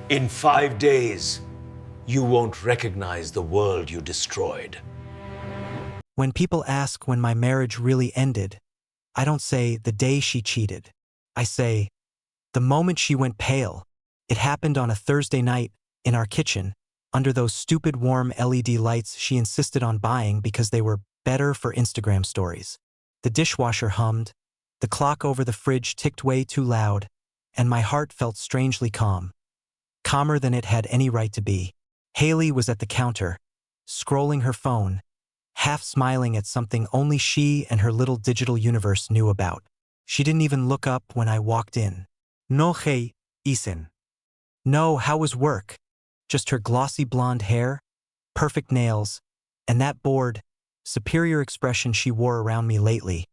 In 5 days, you won't recognize the world you destroyed. When people ask when my marriage really ended, I don't say the day she cheated. I say, the moment she went pale. It happened on a Thursday night, in our kitchen, under those stupid warm LED lights she insisted on buying because they were better for Instagram stories. The dishwasher hummed, the clock over the fridge ticked way too loud, and my heart felt strangely calm. Calmer than it had any right to be. Haley was at the counter, scrolling her phone, half smiling at something only she and her little digital universe knew about. She didn't even look up when I walked in. No hey, Ethan. No, how was work? Just her glossy blonde hair, perfect nails, and that bored, superior expression she wore around me lately,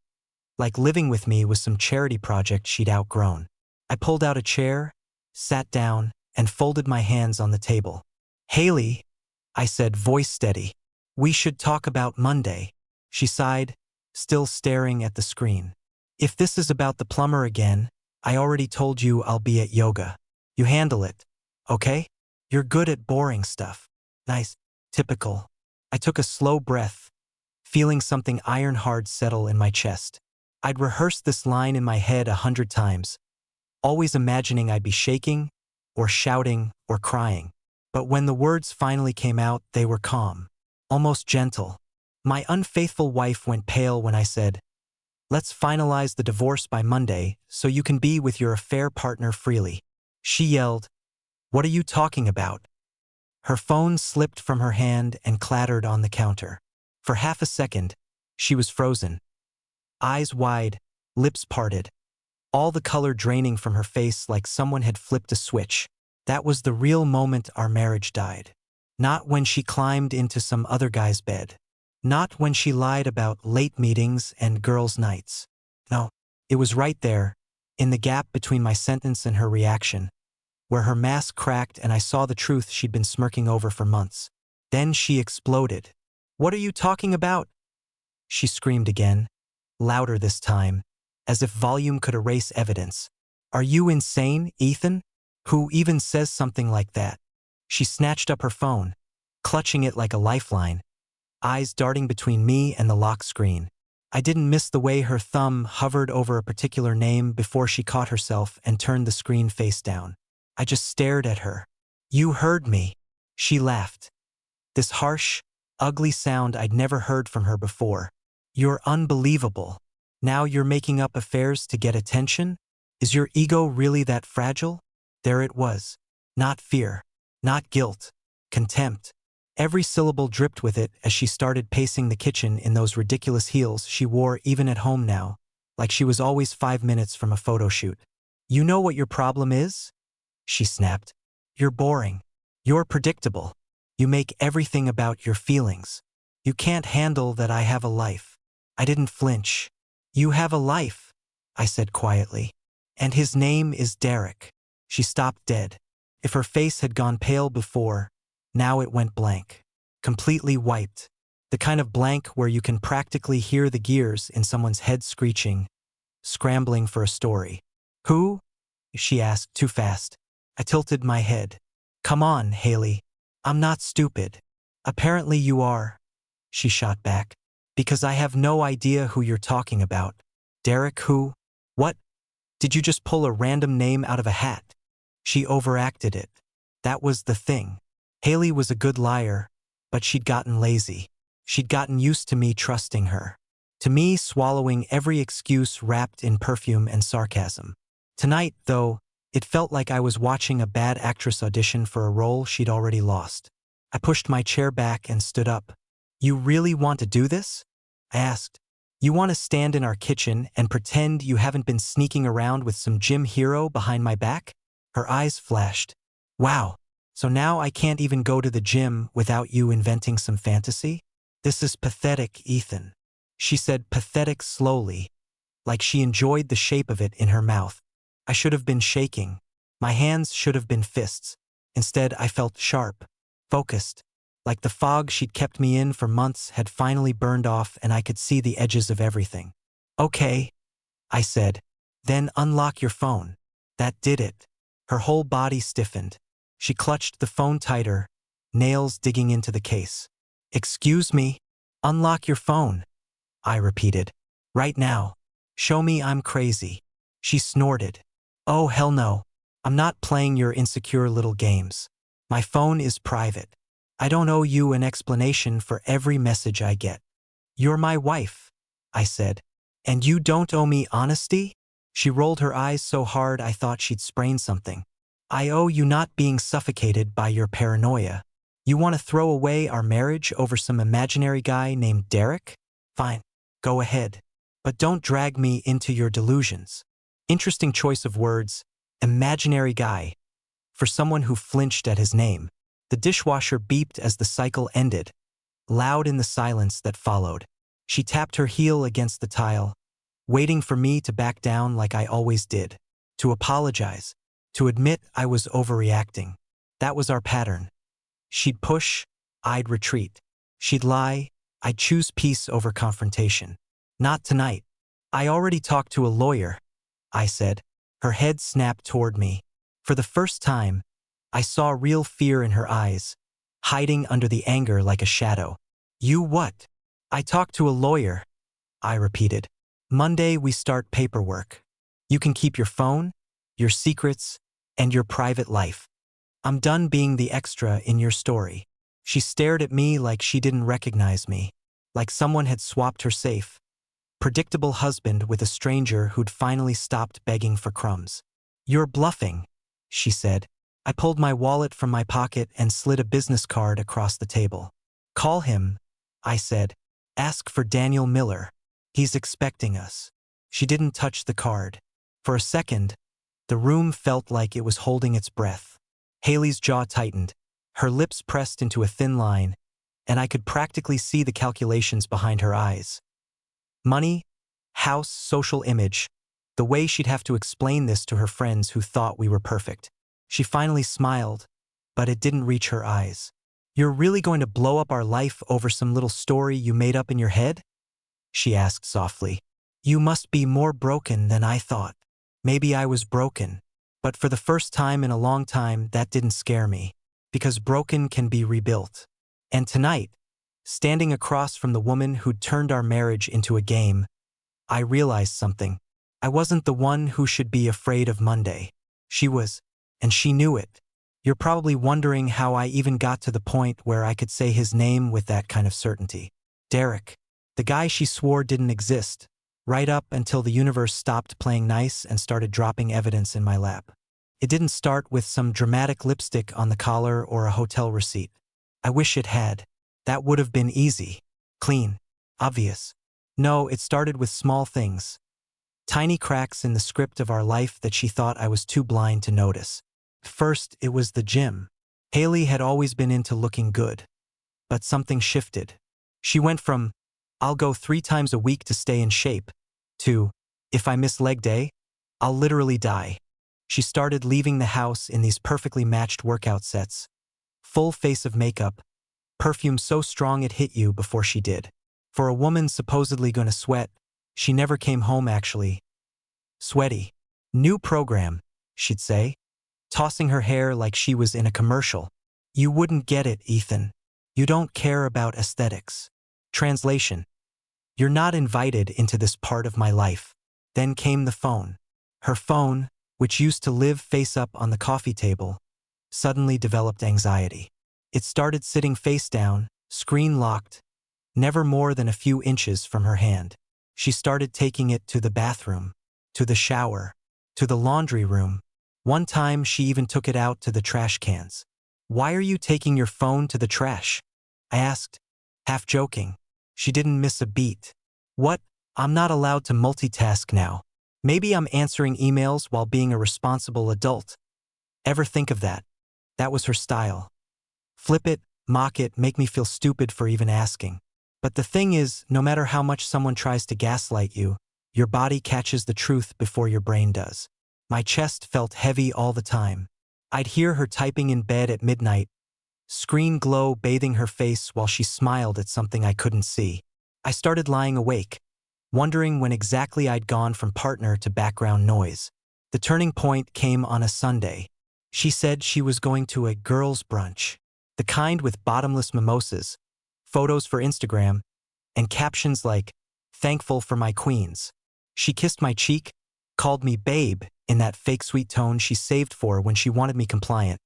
like living with me was some charity project she'd outgrown. I pulled out a chair, sat down, and folded my hands on the table. Haley, I said, voice steady, we should talk about Monday. She sighed, still staring at the screen. If this is about the plumber again, I already told you I'll be at yoga. You handle it, okay? You're good at boring stuff. Nice. Typical. I took a slow breath, feeling something iron-hard settle in my chest. I'd rehearsed this line in my head 100 times, always imagining I'd be shaking, or shouting, or crying. But when the words finally came out, they were calm, almost gentle. My unfaithful wife went pale when I said, let's finalize the divorce by Monday so you can be with your affair partner freely. She yelled, what are you talking about? Her phone slipped from her hand and clattered on the counter. For half a second, she was frozen. Eyes wide, lips parted, all the color draining from her face like someone had flipped a switch. That was the real moment our marriage died. Not when she climbed into some other guy's bed. Not when she lied about late meetings and girls' nights. No, it was right there, in the gap between my sentence and her reaction, where her mask cracked and I saw the truth she'd been smirking over for months. Then she exploded. What are you talking about? She screamed again, louder this time, as if volume could erase evidence. Are you insane, Ethan? Who even says something like that? She snatched up her phone, clutching it like a lifeline, eyes darting between me and the lock screen. I didn't miss the way her thumb hovered over a particular name before she caught herself and turned the screen face down. I just stared at her. You heard me. She laughed. This harsh, ugly sound I'd never heard from her before. You're unbelievable. Now you're making up affairs to get attention? Is your ego really that fragile? There it was. Not fear. Not guilt. Contempt. Every syllable dripped with it as she started pacing the kitchen in those ridiculous heels she wore even at home now, like she was always 5 minutes from a photo shoot. You know what your problem is? She snapped. You're boring. You're predictable. You make everything about your feelings. You can't handle that I have a life. I didn't flinch. You have a life, I said quietly. And his name is Derek. She stopped dead. If her face had gone pale before, now it went blank. Completely wiped. The kind of blank where you can practically hear the gears in someone's head screeching, scrambling for a story. Who? She asked too fast. I tilted my head. Come on, Haley. I'm not stupid. Apparently you are, she shot back. Because I have no idea who you're talking about. Derek who? What? Did you just pull a random name out of a hat? She overacted it. That was the thing. Haley was a good liar, but she'd gotten lazy. She'd gotten used to me trusting her. To me swallowing every excuse wrapped in perfume and sarcasm. Tonight, though, it felt like I was watching a bad actress audition for a role she'd already lost. I pushed my chair back and stood up. You really want to do this? I asked. You want to stand in our kitchen and pretend you haven't been sneaking around with some gym hero behind my back? Her eyes flashed. Wow, so now I can't even go to the gym without you inventing some fantasy? This is pathetic, Ethan. She said pathetic slowly, like she enjoyed the shape of it in her mouth. I should have been shaking. My hands should have been fists. Instead, I felt sharp, focused, like the fog she'd kept me in for months had finally burned off and I could see the edges of everything. Okay, I said. Then unlock your phone. That did it. Her whole body stiffened. She clutched the phone tighter, nails digging into the case. "Excuse me? Unlock your phone," I repeated. "Right now. Show me I'm crazy." She snorted. "Oh, hell no. I'm not playing your insecure little games. My phone is private. I don't owe you an explanation for every message I get. You're my wife," I said. "And you don't owe me honesty?" She rolled her eyes so hard I thought she'd sprain something. "I owe you not being suffocated by your paranoia. You want to throw away our marriage over some imaginary guy named Derek? Fine, go ahead. But don't drag me into your delusions." Interesting choice of words, imaginary guy. For someone who flinched at his name, the dishwasher beeped as the cycle ended, loud in the silence that followed. She tapped her heel against the tile, waiting for me to back down like I always did, to apologize, to admit I was overreacting. That was our pattern. She'd push, I'd retreat. She'd lie, I'd choose peace over confrontation. "Not tonight. I already talked to a lawyer," I said. Her head snapped toward me. For the first time, I saw real fear in her eyes, hiding under the anger like a shadow. "You what?" "I talked to a lawyer," I repeated. "Monday we start paperwork. You can keep your phone, your secrets, and your private life. I'm done being the extra in your story." She stared at me like she didn't recognize me, like someone had swapped her safe. Predictable husband with a stranger who'd finally stopped begging for crumbs. "You're bluffing," she said. I pulled my wallet from my pocket and slid a business card across the table. "Call him," I said. "Ask for Daniel Miller. He's expecting us." She didn't touch the card. For a second, the room felt like it was holding its breath. Haley's jaw tightened, her lips pressed into a thin line, and I could practically see the calculations behind her eyes. Money, house, social image, the way she'd have to explain this to her friends who thought we were perfect. She finally smiled, but it didn't reach her eyes. "You're really going to blow up our life over some little story you made up in your head?" she asked softly. "You must be more broken than I thought." Maybe I was broken, but for the first time in a long time that didn't scare me, because broken can be rebuilt. And tonight, standing across from the woman who'd turned our marriage into a game, I realized something. I wasn't the one who should be afraid of Monday. She was, and she knew it. You're probably wondering how I even got to the point where I could say his name with that kind of certainty. Derek, the guy she swore didn't exist, right up until the universe stopped playing nice and started dropping evidence in my lap. It didn't start with some dramatic lipstick on the collar or a hotel receipt. I wish it had. That would have been easy, clean, obvious. No, it started with small things. Tiny cracks in the script of our life that she thought I was too blind to notice. First, it was the gym. Haley had always been into looking good. But something shifted. She went from, "I'll go 3 times a week to stay in shape," to, "If I miss leg day, I'll literally die." She started leaving the house in these perfectly matched workout sets. Full face of makeup, perfume so strong it hit you before she did. For a woman supposedly gonna sweat, she never came home actually sweaty. "New program," she'd say, tossing her hair like she was in a commercial. "You wouldn't get it, Ethan. You don't care about aesthetics." Translation: "You're not invited into this part of my life." Then came the phone. Her phone, which used to live face up on the coffee table, suddenly developed anxiety. It started sitting face down, screen locked, never more than a few inches from her hand. She started taking it to the bathroom, to the shower, to the laundry room. One time she even took it out to the trash cans. "Why are you taking your phone to the trash?" I asked, half joking. She didn't miss a beat. "What? I'm not allowed to multitask now. Maybe I'm answering emails while being a responsible adult. Ever think of that?" That was her style. Flip it, mock it, make me feel stupid for even asking. But the thing is, no matter how much someone tries to gaslight you, your body catches the truth before your brain does. My chest felt heavy all the time. I'd hear her typing in bed at midnight, screen glow bathing her face while she smiled at something I couldn't see. I started lying awake, wondering when exactly I'd gone from partner to background noise. The turning point came on a Sunday. She said she was going to a girls' brunch, the kind with bottomless mimosas, photos for Instagram, and captions like, "Thankful for my queens." She kissed my cheek, called me babe in that fake sweet tone she saved for when she wanted me compliant,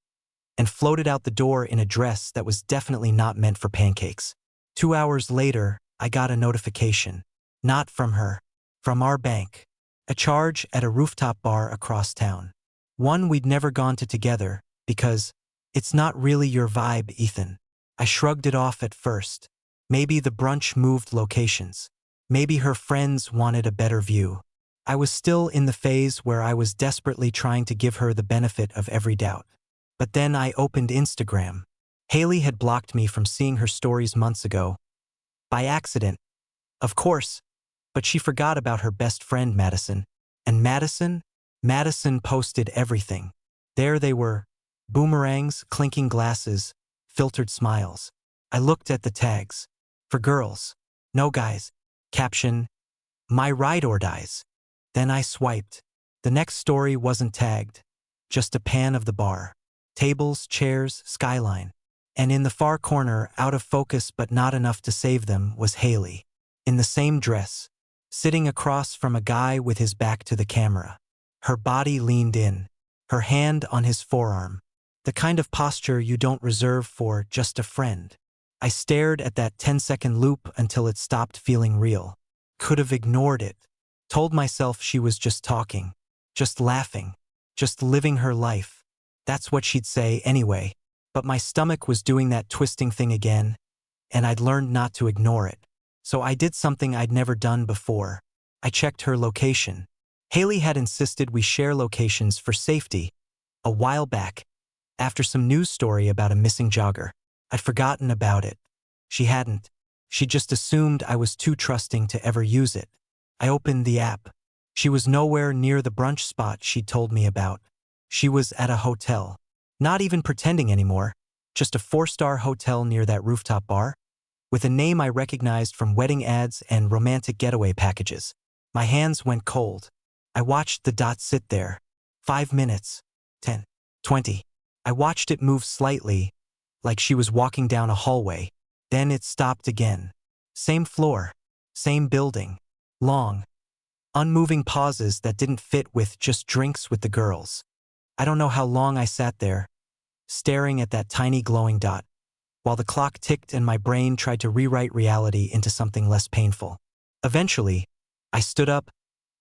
and floated out the door in a dress that was definitely not meant for pancakes. 2 hours later, I got a notification. Not from her. From our bank. A charge at a rooftop bar across town. One we'd never gone to together, because it's not really your vibe, Ethan. I shrugged it off at first. Maybe the brunch moved locations. Maybe her friends wanted a better view. I was still in the phase where I was desperately trying to give her the benefit of every doubt. But then I opened Instagram. Haley had blocked me from seeing her stories months ago. By accident, of course, but she forgot about her best friend Madison. And Madison posted everything. There they were, boomerangs, clinking glasses, filtered smiles. I looked at the tags. For girls, no guys. Caption, my ride or dies. Then I swiped. The next story wasn't tagged, just a pan of the bar. Tables, chairs, skyline. And in the far corner, out of focus but not enough to save them, was Haley. In the same dress, sitting across from a guy with his back to the camera. Her body leaned in, her hand on his forearm. The kind of posture you don't reserve for just a friend. I stared at that 10-second loop until it stopped feeling real. Could have ignored it. Told myself she was just talking, just laughing, just living her life. That's what she'd say anyway. But my stomach was doing that twisting thing again, and I'd learned not to ignore it. So I did something I'd never done before. I checked her location. Haley had insisted we share locations for safety a while back, after some news story about a missing jogger. I'd forgotten about it. She hadn't. She just assumed I was too trusting to ever use it. I opened the app. She was nowhere near the brunch spot she'd told me about. She was at a hotel. Not even pretending anymore. Just a 4-star hotel near that rooftop bar, with a name I recognized from wedding ads and romantic getaway packages. My hands went cold. I watched the dot sit there. 5 minutes. 10. 20. I watched it move slightly, like she was walking down a hallway. Then it stopped again. Same floor. Same building. Long, unmoving pauses that didn't fit with just drinks with the girls. I don't know how long I sat there, staring at that tiny glowing dot, while the clock ticked and my brain tried to rewrite reality into something less painful. Eventually, I stood up,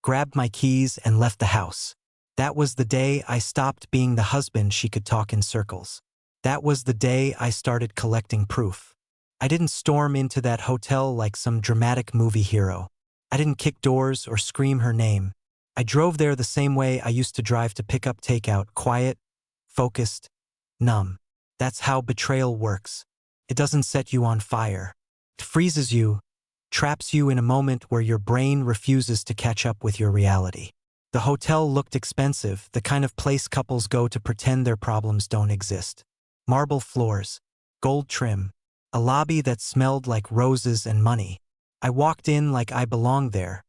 grabbed my keys, and left the house. That was the day I stopped being the husband she could talk in circles. That was the day I started collecting proof. I didn't storm into that hotel like some dramatic movie hero. I didn't kick doors or scream her name. I drove there the same way I used to drive to pick up takeout, quiet, focused, numb. That's how betrayal works. It doesn't set you on fire. It freezes you, traps you in a moment where your brain refuses to catch up with your reality. The hotel looked expensive, the kind of place couples go to pretend their problems don't exist. Marble floors, gold trim, a lobby that smelled like roses and money. I walked in like I belonged there,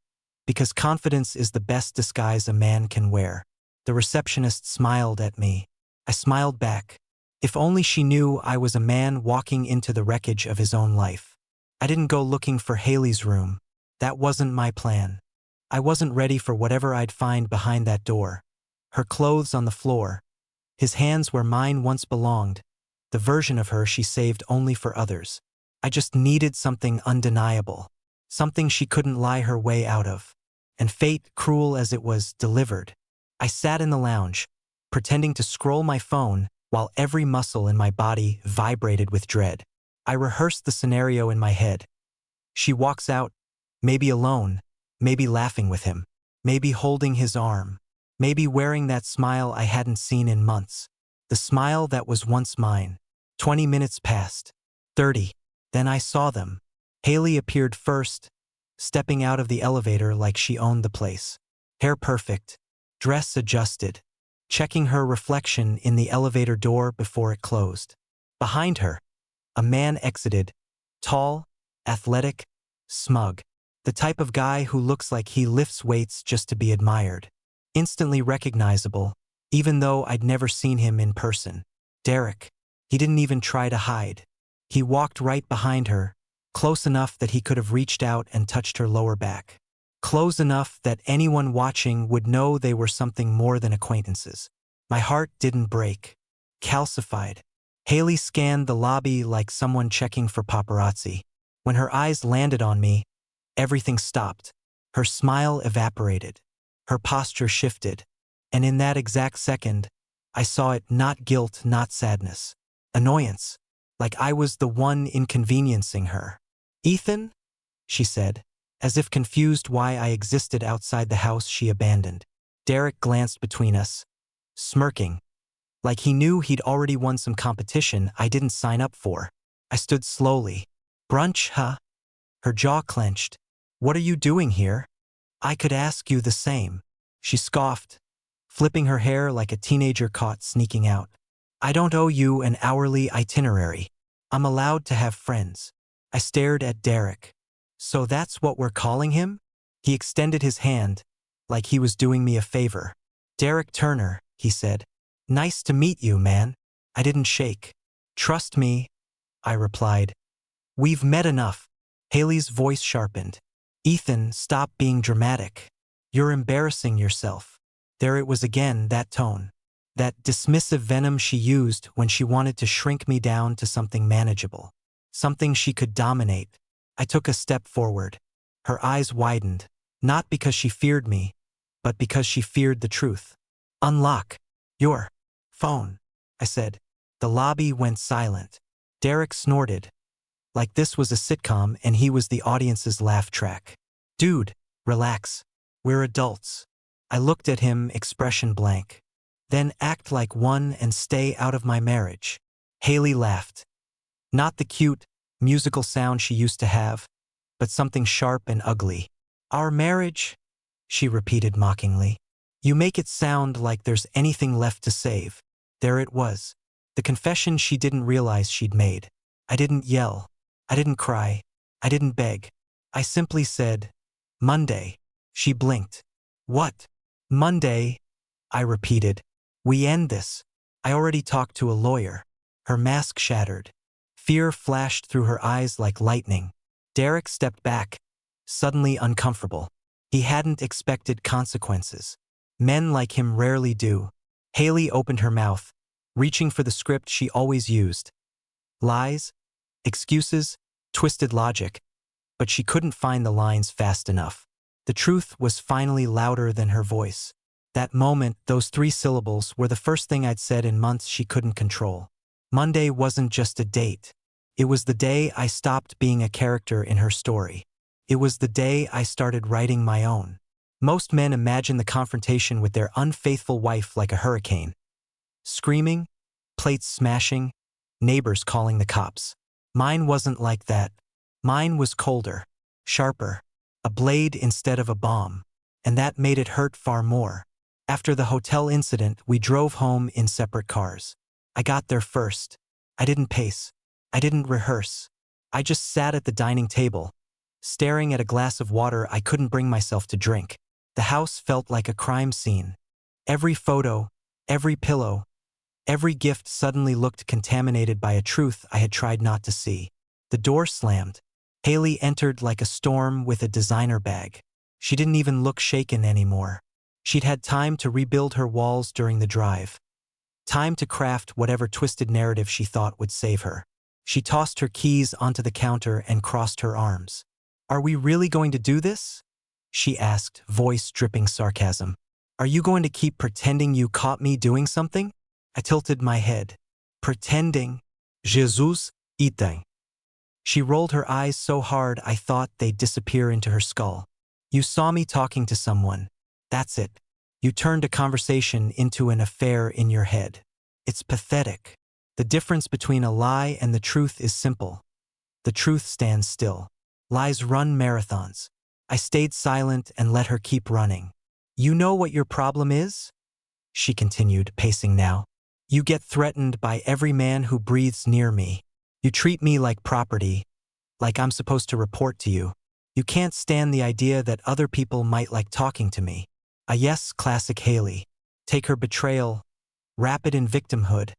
because confidence is the best disguise a man can wear. The receptionist smiled at me. I smiled back. If only she knew I was a man walking into the wreckage of his own life. I didn't go looking for Haley's room. That wasn't my plan. I wasn't ready for whatever I'd find behind that door. Her clothes on the floor. His hands where mine once belonged. The version of her she saved only for others. I just needed something undeniable. Something she couldn't lie her way out of. And fate, cruel as it was, delivered. I sat in the lounge, pretending to scroll my phone while every muscle in my body vibrated with dread. I rehearsed the scenario in my head. She walks out, maybe alone, maybe laughing with him, maybe holding his arm, maybe wearing that smile I hadn't seen in months. The smile that was once mine. 20 minutes passed. 30. Then I saw them. Haley appeared first, stepping out of the elevator like she owned the place. Hair perfect, dress adjusted, checking her reflection in the elevator door before it closed. Behind her, a man exited, tall, athletic, smug. The type of guy who looks like he lifts weights just to be admired. Instantly recognizable, even though I'd never seen him in person. Derek. He didn't even try to hide. He walked right behind her, close enough that he could have reached out and touched her lower back. Close enough that anyone watching would know they were something more than acquaintances. My heart didn't break. Calcified. Haley scanned the lobby like someone checking for paparazzi. When her eyes landed on me, everything stopped. Her smile evaporated. Her posture shifted. And in that exact second, I saw it, not guilt, not sadness. Annoyance. Like I was the one inconveniencing her. "Ethan?" she said, as if confused why I existed outside the house she abandoned. Derek glanced between us, smirking, like he knew he'd already won some competition I didn't sign up for. I stood slowly. "Brunch, huh?" Her jaw clenched. "What are you doing here?" "I could ask you the same," she scoffed, flipping her hair like a teenager caught sneaking out. "I don't owe you an hourly itinerary. I'm allowed to have friends." I stared at Derek. "So that's what we're calling him?" He extended his hand, like he was doing me a favor. "Derek Turner," he said. "Nice to meet you, man." I didn't shake. "Trust me," I replied. "We've met enough." Haley's voice sharpened. "Ethan, stop being dramatic. You're embarrassing yourself." There it was again, that tone. That dismissive venom she used when she wanted to shrink me down to something manageable. Something she could dominate. I took a step forward. Her eyes widened, not because she feared me, but because she feared the truth. "Unlock your phone," I said. The lobby went silent. Derek snorted, like this was a sitcom and he was the audience's laugh track. "Dude, relax. We're adults." I looked at him, expression blank. "Then act like one and stay out of my marriage." Haley laughed. Not the cute, musical sound she used to have, but something sharp and ugly. "Our marriage?" she repeated mockingly. "You make it sound like there's anything left to save." There it was. The confession she didn't realize she'd made. I didn't yell. I didn't cry. I didn't beg. I simply said, "Monday." She blinked. "What?" "Monday," I repeated. "We end this. I already talked to a lawyer." Her mask shattered. Fear flashed through her eyes like lightning. Derek stepped back, suddenly uncomfortable. He hadn't expected consequences. Men like him rarely do. Haley opened her mouth, reaching for the script she always used. Lies, excuses, twisted logic. But she couldn't find the lines fast enough. The truth was finally louder than her voice. That moment, those 3 syllables, were the first thing I'd said in months she couldn't control. Monday wasn't just a date. It was the day I stopped being a character in her story. It was the day I started writing my own. Most men imagine the confrontation with their unfaithful wife like a hurricane. Screaming, plates smashing, neighbors calling the cops. Mine wasn't like that. Mine was colder, sharper, a blade instead of a bomb. And that made it hurt far more. After the hotel incident, we drove home in separate cars. I got there first. I didn't pace. I didn't rehearse. I just sat at the dining table, staring at a glass of water I couldn't bring myself to drink. The house felt like a crime scene. Every photo, every pillow, every gift suddenly looked contaminated by a truth I had tried not to see. The door slammed. Haley entered like a storm with a designer bag. She didn't even look shaken anymore. She'd had time to rebuild her walls during the drive. Time to craft whatever twisted narrative she thought would save her. She tossed her keys onto the counter and crossed her arms. "Are we really going to do this?" she asked, voice dripping sarcasm. "Are you going to keep pretending you caught me doing something?" I tilted my head. "Pretending? Jesus, Ethan." She rolled her eyes so hard I thought they'd disappear into her skull. "You saw me talking to someone. That's it. You turned a conversation into an affair in your head. It's pathetic. The difference between a lie and the truth is simple. The truth stands still. Lies run marathons." I stayed silent and let her keep running. "You know what your problem is?" she continued, pacing now. "You get threatened by every man who breathes near me. You treat me like property, like I'm supposed to report to you. You can't stand the idea that other people might like talking to me." Yes, classic Haley. take her betrayal, wrap it in victimhood,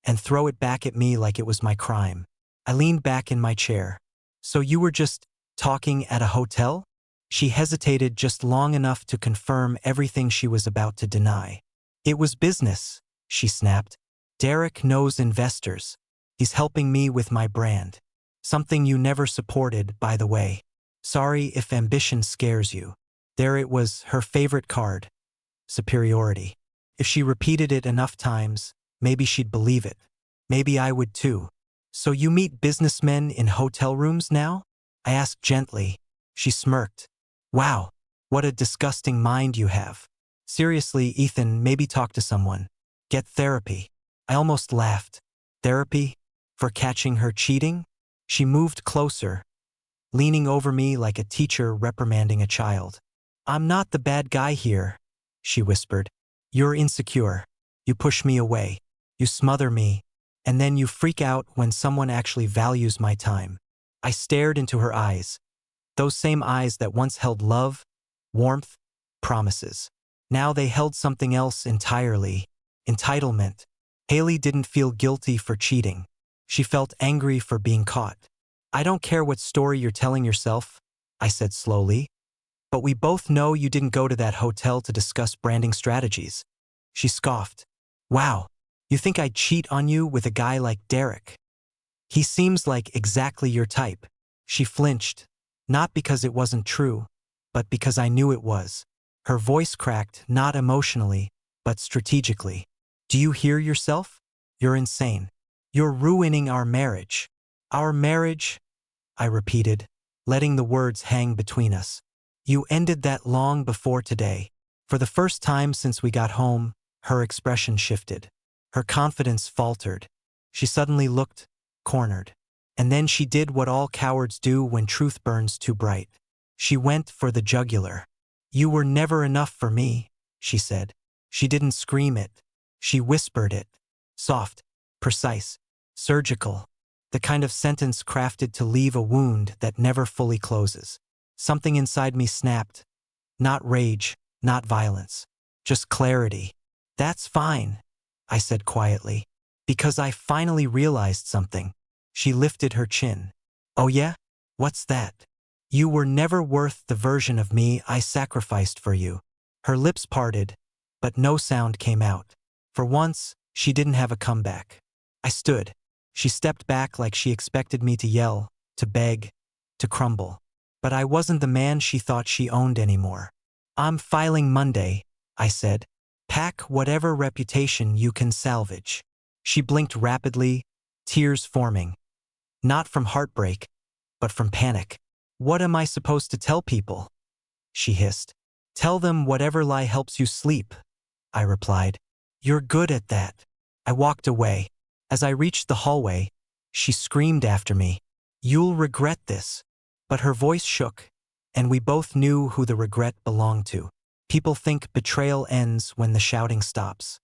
and throw it back at me like it was my crime. I leaned back in my chair. So you were just talking at a hotel? She hesitated just long enough to confirm everything she was about to deny. It was business, she snapped. Derek knows investors. He's helping me with my brand. Something you never supported, by the way. Sorry if ambition scares you. There it was, her favorite card. Superiority. If she repeated it enough times, maybe she'd believe it. Maybe I would too. So you meet businessmen in hotel rooms now? I asked gently. She smirked. Wow, what a disgusting mind you have. Seriously, Ethan, maybe talk to someone. Get therapy. I almost laughed. Therapy? For catching her cheating? She moved closer, leaning over me like a teacher reprimanding a child. I'm not the bad guy here, she whispered. You're insecure. You push me away. You smother me. And then you freak out when someone actually values my time. I stared into her eyes. Those same eyes that once held love, warmth, promises. Now they held something else entirely. Entitlement. Haley didn't feel guilty for cheating. She felt angry for being caught. I don't care what story you're telling yourself, I said slowly. But we both know you didn't go to that hotel to discuss branding strategies. She scoffed. Wow, you think I'd cheat on you with a guy like Derek? He seems like exactly your type. She flinched, not because it wasn't true, but because I knew it was. Her voice cracked, not emotionally, but strategically. Do you hear yourself? You're insane. You're ruining our marriage. Our marriage, I repeated, letting the words hang between us. You ended that long before today. For the first time since we got home, her expression shifted. Her confidence faltered. She suddenly looked cornered. And then she did what all cowards do when truth burns too bright. She went for the jugular. You were never enough for me, she said. She didn't scream it. She whispered it. Soft, precise, surgical. The kind of sentence crafted to leave a wound that never fully closes. Something inside me snapped. Not rage, not violence. Just clarity. That's fine, I said quietly. Because I finally realized something. She lifted her chin. Oh yeah? What's that? You were never worth the version of me I sacrificed for you. Her lips parted, but no sound came out. For once, she didn't have a comeback. I stood. She stepped back like she expected me to yell, to beg, to crumble. But I wasn't the man she thought she owned anymore. I'm filing Monday, I said. Pack whatever reputation you can salvage. She blinked rapidly, tears forming. Not from heartbreak, but from panic. What am I supposed to tell people? She hissed. Tell them whatever lie helps you sleep, I replied. You're good at that. I walked away. As I reached the hallway, she screamed after me. You'll regret this. But her voice shook, and we both knew who the regret belonged to. People think betrayal ends when the shouting stops.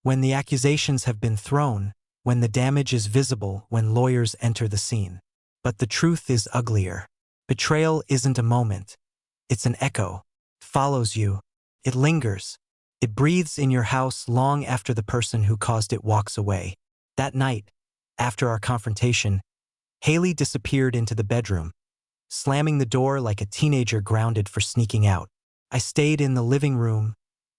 When the accusations have been thrown, when the damage is visible, when lawyers enter the scene. But the truth is uglier. Betrayal isn't a moment. It's an echo. It follows you. It lingers. It breathes in your house long after the person who caused it walks away. That night, after our confrontation, Haley disappeared into the bedroom, slamming the door like a teenager grounded for sneaking out. I stayed in the living room,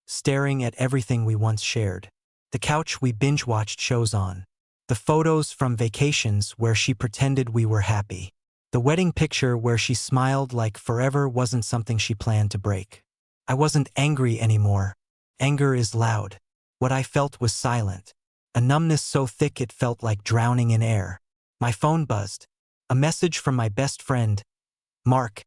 staring at everything we once shared. The couch we binge-watched shows on. The photos from vacations where she pretended we were happy. The wedding picture where she smiled like forever wasn't something she planned to break. I wasn't angry anymore. Anger is loud. What I felt was silent. A numbness so thick it felt like drowning in air. My phone buzzed. A message from my best friend, Mark,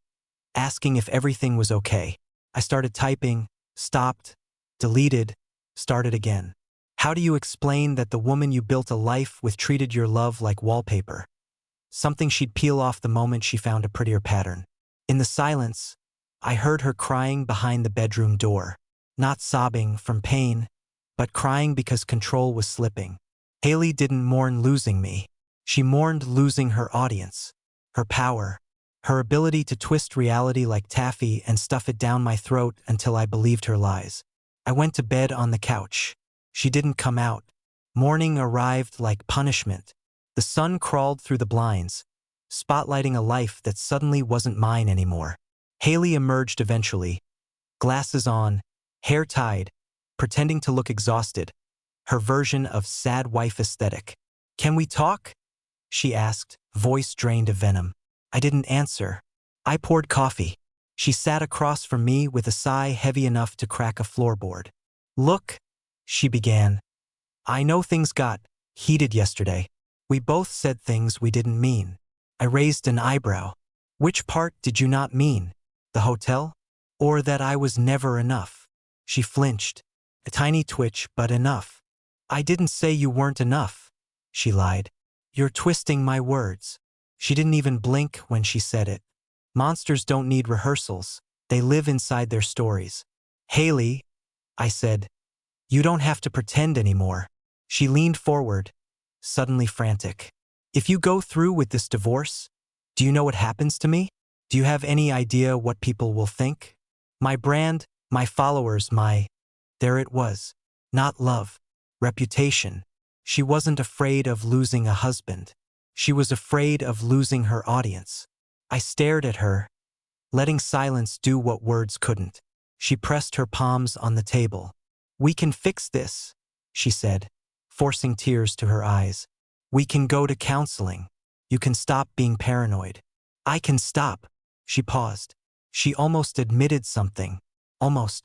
asking if everything was okay. I started typing, stopped, deleted, started again. How do you explain that the woman you built a life with treated your love like wallpaper? Something she'd peel off the moment she found a prettier pattern. In the silence, I heard her crying behind the bedroom door. Not sobbing from pain, but crying because control was slipping. Haley didn't mourn losing me. She mourned losing her audience, her power, her ability to twist reality like taffy and stuff it down my throat until I believed her lies. I went to bed on the couch. She didn't come out. Morning arrived like punishment. The sun crawled through the blinds, spotlighting a life that suddenly wasn't mine anymore. Haley emerged eventually, glasses on, hair tied, pretending to look exhausted, her version of sad wife aesthetic. "Can we talk?" she asked, voice drained of venom. I didn't answer. I poured coffee. She sat across from me with a sigh heavy enough to crack a floorboard. "Look," she began. "I know things got heated yesterday. We both said things we didn't mean." I raised an eyebrow. "Which part did you not mean? The hotel? Or that I was never enough?" She flinched. A tiny twitch, but enough. "I didn't say you weren't enough," she lied. "You're twisting my words." She didn't even blink when she said it. Monsters don't need rehearsals. They live inside their stories. "Haley," I said, "you don't have to pretend anymore." She leaned forward, suddenly frantic. "If you go through with this divorce, do you know what happens to me? Do you have any idea what people will think? My brand, my followers, my—" There it was. Not love. Reputation. She wasn't afraid of losing a husband. She was afraid of losing her audience. I stared at her, letting silence do what words couldn't. She pressed her palms on the table. "We can fix this," she said, forcing tears to her eyes. "We can go to counseling. You can stop being paranoid." "I can stop." She paused. She almost admitted something. Almost.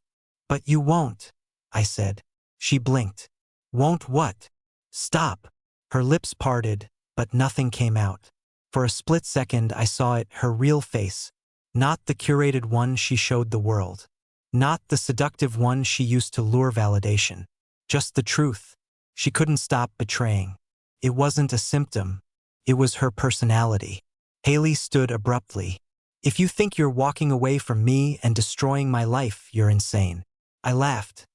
"But you won't," I said. She blinked. "Won't what?" "Stop." Her lips parted, but nothing came out. For a split second I saw it, her real face. Not the curated one she showed the world. Not the seductive one she used to lure validation. Just the truth. She couldn't stop betraying. It wasn't a symptom. It was her personality. Haley stood abruptly. "If you think you're walking away from me and destroying my life, you're insane." I laughed.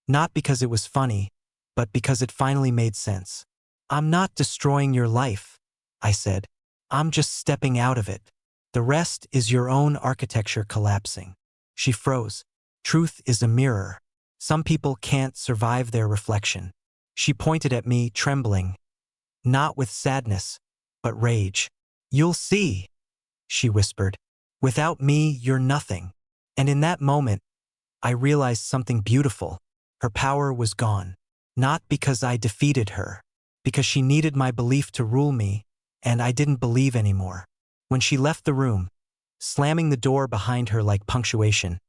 Not because it was funny, but because it finally made sense. "I'm not destroying your life," I said. "I'm just stepping out of it. The rest is your own architecture collapsing." She froze. Truth is a mirror. Some people can't survive their reflection. She pointed at me, trembling. Not with sadness, but rage. "You'll see," she whispered. "Without me, you're nothing." And in that moment, I realized something beautiful. Her power was gone. Not because I defeated her, because she needed my belief to rule me, and I didn't believe anymore. When she left the room, slamming the door behind her like punctuation,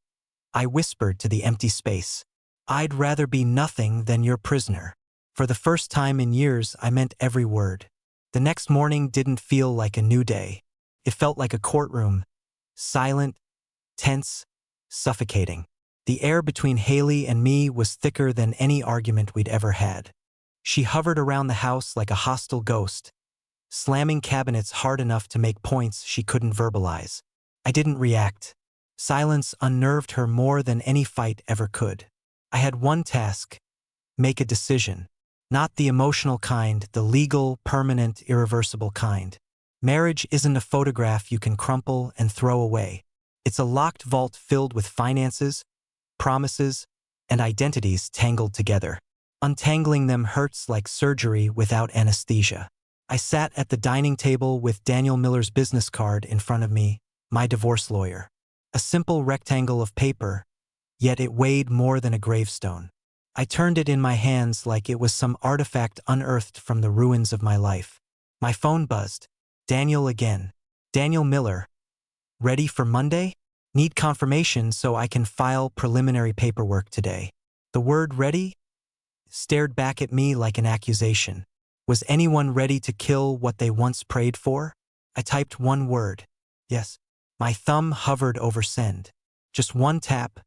I whispered to the empty space, "I'd rather be nothing than your prisoner." For the first time in years, I meant every word. The next morning didn't feel like a new day. It felt like a courtroom, silent, tense, suffocating. The air between Haley and me was thicker than any argument we'd ever had. She hovered around the house like a hostile ghost, slamming cabinets hard enough to make points she couldn't verbalize. I didn't react. Silence unnerved her more than any fight ever could. I had one task: make a decision. Not the emotional kind, the legal, permanent, irreversible kind. Marriage isn't a photograph you can crumple and throw away. It's a locked vault filled with finances, promises, and identities tangled together. Untangling them hurts like surgery without anesthesia. I sat at the dining table with Daniel Miller's business card in front of me, my divorce lawyer. A simple rectangle of paper, yet it weighed more than a gravestone. I turned it in my hands like it was some artifact unearthed from the ruins of my life. My phone buzzed. Daniel again. "Daniel Miller. Ready for Monday? Need confirmation so I can file preliminary paperwork today." The word "ready" stared back at me like an accusation. Was anyone ready to kill what they once prayed for? I typed one word. Yes. My thumb hovered over send. Just one tap,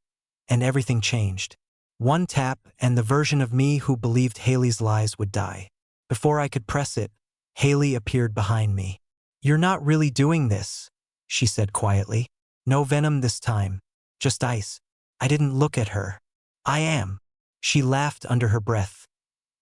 and everything changed. One tap, and the version of me who believed Haley's lies would die. Before I could press it, Haley appeared behind me. "You're not really doing this," she said quietly. "No venom this time. Just ice." I didn't look at her. "I am." She laughed under her breath.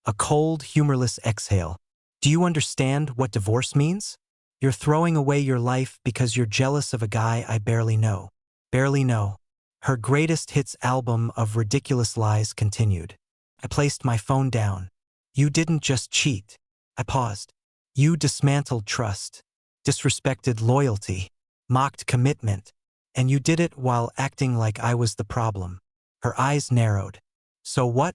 A cold, humorless exhale. "Do you understand what divorce means? You're throwing away your life because you're jealous of a guy I barely know." Barely know. Her greatest hits album of ridiculous lies continued. I placed my phone down. You didn't just cheat. I paused. You dismantled trust, disrespected loyalty, mocked commitment, and you did it while acting like I was the problem. Her eyes narrowed. So what?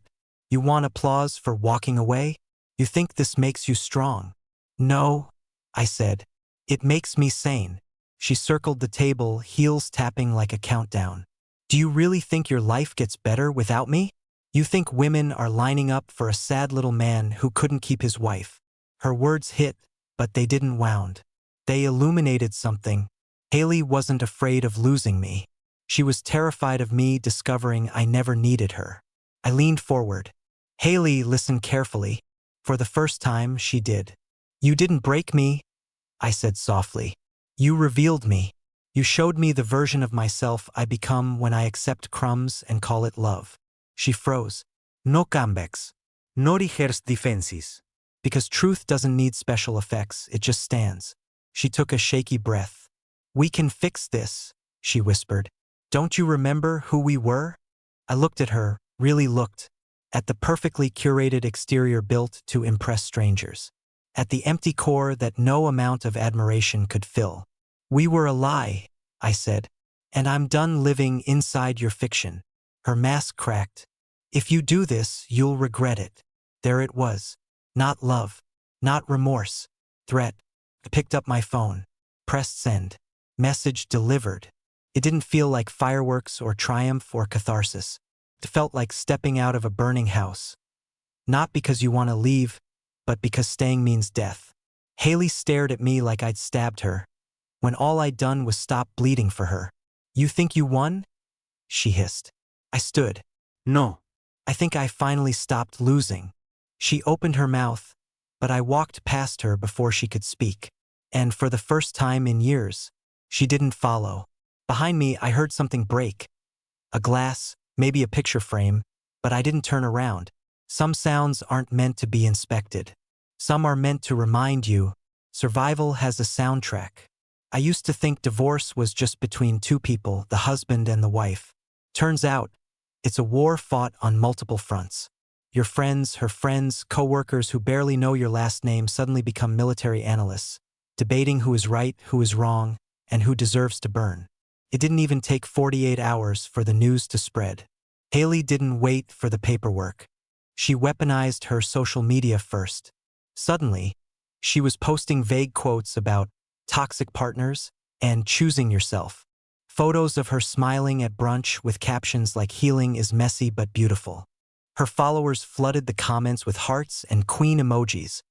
You want applause for walking away? You think this makes you strong? No, I said. It makes me sane. She circled the table, heels tapping like a countdown. Do you really think your life gets better without me? You think women are lining up for a sad little man who couldn't keep his wife? Her words hit, but they didn't wound. They illuminated something. Haley wasn't afraid of losing me. She was terrified of me discovering I never needed her. I leaned forward. Haley listened carefully. For the first time, she did. You didn't break me, I said softly. You revealed me. You showed me the version of myself I become when I accept crumbs and call it love. She froze. No comebacks. No rehearsed defenses. Because truth doesn't need special effects, it just stands. She took a shaky breath. We can fix this, she whispered. Don't you remember who we were? I looked at her, really looked. At the perfectly curated exterior built to impress strangers. At the empty core that no amount of admiration could fill. We were a lie, I said, and I'm done living inside your fiction. Her mask cracked. If you do this, you'll regret it. There it was. Not love. Not remorse. Threat. I picked up my phone. Pressed send. Message delivered. It didn't feel like fireworks or triumph or catharsis. It felt like stepping out of a burning house. Not because you want to leave, but because staying means death. Haley stared at me like I'd stabbed her, when all I'd done was stop bleeding for her. You think you won? She hissed. I stood. No. I think I finally stopped losing. She opened her mouth, but I walked past her before she could speak. And for the first time in years, she didn't follow. Behind me, I heard something break. A glass, maybe a picture frame, but I didn't turn around. Some sounds aren't meant to be inspected. Some are meant to remind you, survival has a soundtrack. I used to think divorce was just between two people, the husband and the wife. Turns out, it's a war fought on multiple fronts. Your friends, her friends, co-workers who barely know your last name suddenly become military analysts, debating who is right, who is wrong, and who deserves to burn. It didn't even take 48 hours for the news to spread. Haley didn't wait for the paperwork. She weaponized her social media first. Suddenly, she was posting vague quotes about toxic partners and choosing yourself. Photos of her smiling at brunch with captions like healing is messy but beautiful. Her followers flooded the comments with hearts and queen emojis,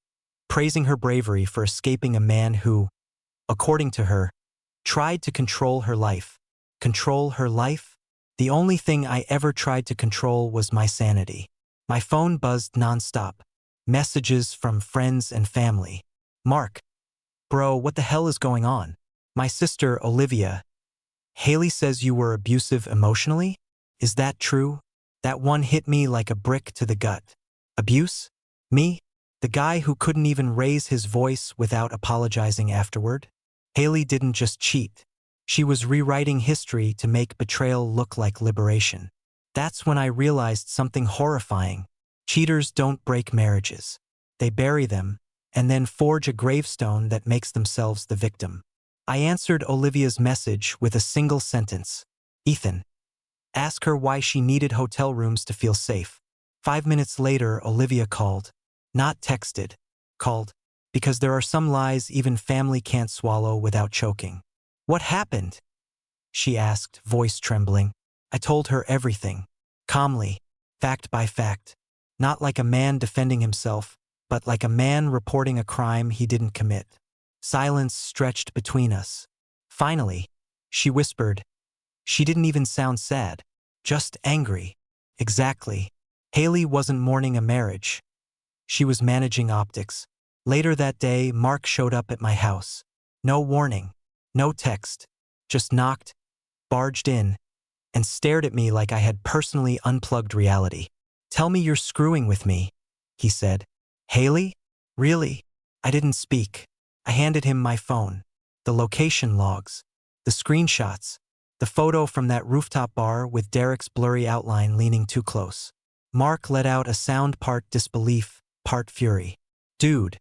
praising her bravery for escaping a man who, according to her, tried to control her life. Control her life? The only thing I ever tried to control was my sanity. My phone buzzed nonstop. Messages from friends and family. Mark. Bro, what the hell is going on? My sister, Olivia. Haley says you were abusive emotionally? Is that true? That one hit me like a brick to the gut. Abuse? Me? The guy who couldn't even raise his voice without apologizing afterward? Haley didn't just cheat. She was rewriting history to make betrayal look like liberation. That's when I realized something horrifying. Cheaters don't break marriages. They bury them, and then forge a gravestone that makes themselves the victim. I answered Olivia's message with a single sentence. Ethan. Ask her why she needed hotel rooms to feel safe. 5 minutes later, Olivia called. Not texted. Called. Because there are some lies even family can't swallow without choking. What happened? She asked, voice trembling. I told her everything. Calmly. Fact by fact. Not like a man defending himself, but like a man reporting a crime he didn't commit. Silence stretched between us. Finally, she whispered. She didn't even sound sad. Just angry. Exactly. Haley wasn't mourning a marriage. She was managing optics. Later that day, Mark showed up at my house. No warning. No text. Just knocked, barged in, and stared at me like I had personally unplugged reality. Tell me you're screwing with me, he said. Haley? Really? I didn't speak. I handed him my phone. The location logs. The screenshots. The photo from that rooftop bar with Derek's blurry outline leaning too close. Mark let out a sound, part disbelief, part fury. Dude,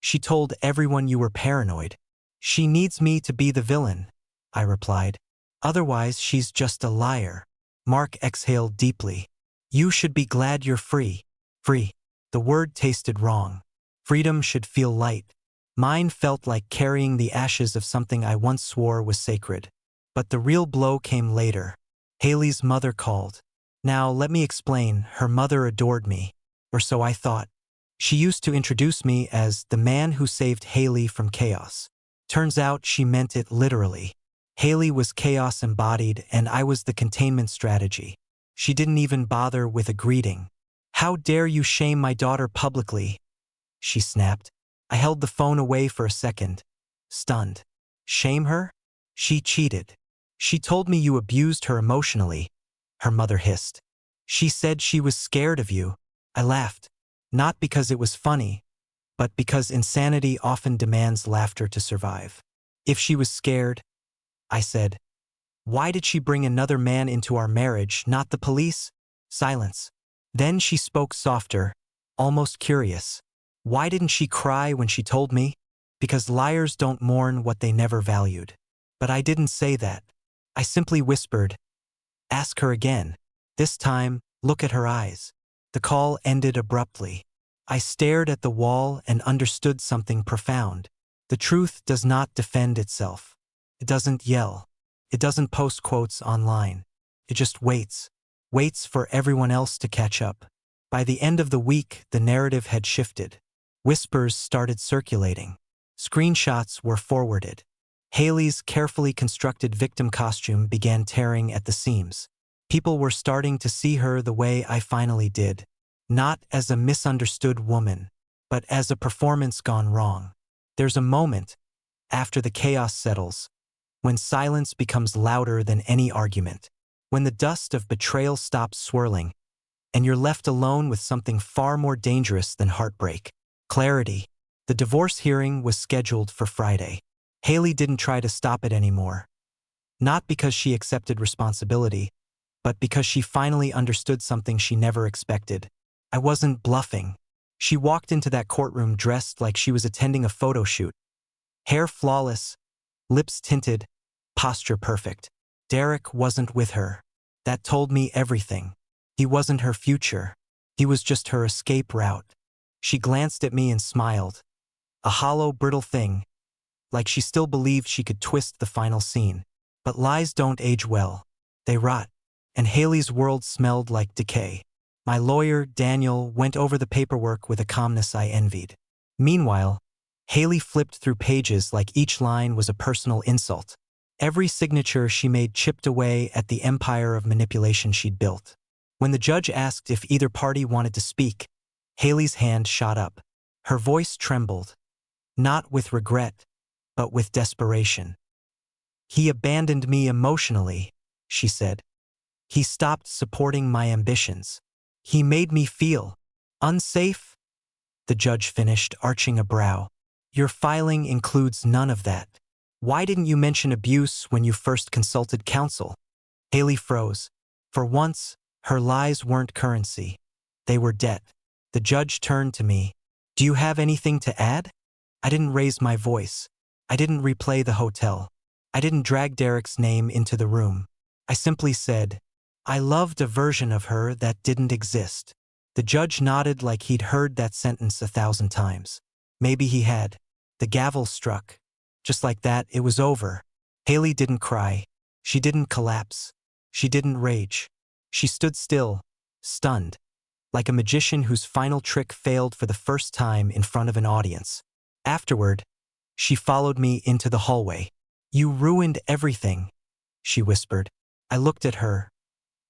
she told everyone you were paranoid. She needs me to be the villain, I replied. Otherwise, she's just a liar. Mark exhaled deeply. You should be glad you're free. Free. The word tasted wrong. Freedom should feel light. Mine felt like carrying the ashes of something I once swore was sacred. But the real blow came later. Haley's mother called. Now, let me explain. Her mother adored me. Or so I thought. She used to introduce me as the man who saved Haley from chaos. Turns out she meant it literally. Haley was chaos embodied, and I was the containment strategy. She didn't even bother with a greeting. How dare you shame my daughter publicly? She snapped. I held the phone away for a second, stunned. Shame her? She cheated. She told me you abused her emotionally, her mother hissed. She said she was scared of you. I laughed. Not because it was funny, but because insanity often demands laughter to survive. If she was scared, I said, why did she bring another man into our marriage, not the police? Silence. Then she spoke softer, almost curious. Why didn't she cry when she told me? Because liars don't mourn what they never valued. But I didn't say that. I simply whispered, ask her again. This time, look at her eyes. The call ended abruptly. I stared at the wall and understood something profound. The truth does not defend itself. It doesn't yell. It doesn't post quotes online. It just waits. Waits for everyone else to catch up. By the end of the week, the narrative had shifted. Whispers started circulating. Screenshots were forwarded. Haley's carefully constructed victim costume began tearing at the seams. People were starting to see her the way I finally did. Not as a misunderstood woman, but as a performance gone wrong. There's a moment, after the chaos settles, when silence becomes louder than any argument. When the dust of betrayal stops swirling, and you're left alone with something far more dangerous than heartbreak. Clarity. The divorce hearing was scheduled for Friday. Haley didn't try to stop it anymore. Not because she accepted responsibility, but because she finally understood something she never expected. I wasn't bluffing. She walked into that courtroom dressed like she was attending a photo shoot. Hair flawless, lips tinted, posture perfect. Derek wasn't with her. That told me everything. He wasn't her future. He was just her escape route. She glanced at me and smiled. A hollow, brittle thing, like she still believed she could twist the final scene. But lies don't age well. They rot. And Haley's world smelled like decay. My lawyer, Daniel, went over the paperwork with a calmness I envied. Meanwhile, Haley flipped through pages like each line was a personal insult. Every signature she made chipped away at the empire of manipulation she'd built. When the judge asked if either party wanted to speak, Haley's hand shot up. Her voice trembled. Not with regret, but with desperation. He abandoned me emotionally, she said. He stopped supporting my ambitions. He made me feel unsafe. The judge finished, arching a brow. Your filing includes none of that. Why didn't you mention abuse when you first consulted counsel? Haley froze. For once, her lies weren't currency. They were debt. The judge turned to me. Do you have anything to add? I didn't raise my voice. I didn't replay the hotel. I didn't drag Derek's name into the room. I simply said, I loved a version of her that didn't exist. The judge nodded like he'd heard that sentence 1,000 times. Maybe he had. The gavel struck. Just like that, it was over. Haley didn't cry. She didn't collapse. She didn't rage. She stood still, stunned, like a magician whose final trick failed for the first time in front of an audience. Afterward, she followed me into the hallway. You ruined everything, she whispered. I looked at her.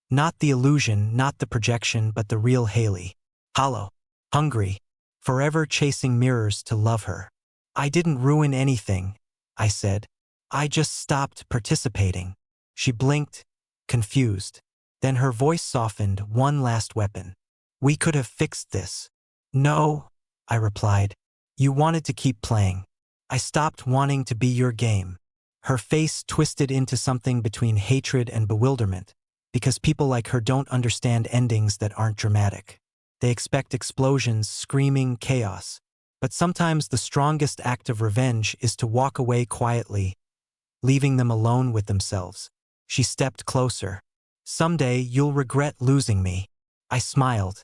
Not the illusion, not the projection, but the real Haley. Hollow, hungry, forever chasing mirrors to love her. I didn't ruin anything, I said. I just stopped participating. She blinked, confused. Then her voice softened, one last weapon. We could have fixed this. No, I replied. You wanted to keep playing. I stopped wanting to be your game. Her face twisted into something between hatred and bewilderment, because people like her don't understand endings that aren't dramatic. They expect explosions, screaming, chaos. But sometimes the strongest act of revenge is to walk away quietly, leaving them alone with themselves. She stepped closer. Someday you'll regret losing me. I smiled.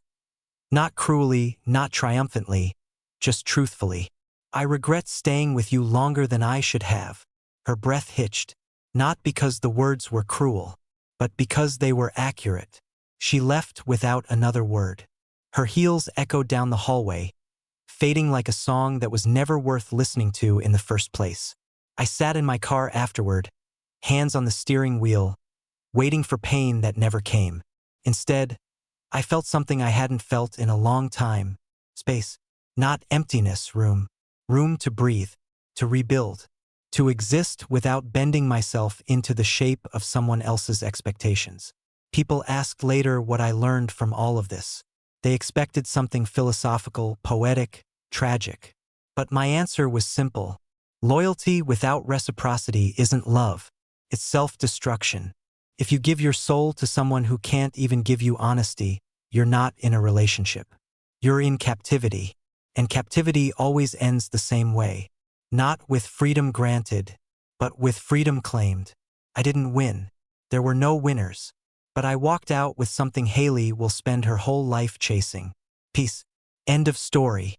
Not cruelly, not triumphantly, just truthfully. I regret staying with you longer than I should have. Her breath hitched, not because the words were cruel, but because they were accurate. She left without another word. Her heels echoed down the hallway, fading like a song that was never worth listening to in the first place. I sat in my car afterward, hands on the steering wheel, waiting for pain that never came. Instead, I felt something I hadn't felt in a long time. Space. Not emptiness, room. Room to breathe, to rebuild, to exist without bending myself into the shape of someone else's expectations. People asked later what I learned from all of this. They expected something philosophical, poetic, tragic. But my answer was simple. Loyalty without reciprocity isn't love. It's self-destruction. If you give your soul to someone who can't even give you honesty, you're not in a relationship. You're in captivity. And captivity always ends the same way. Not with freedom granted, but with freedom claimed. I didn't win. There were no winners. But I walked out with something Haley will spend her whole life chasing. Peace. End of story.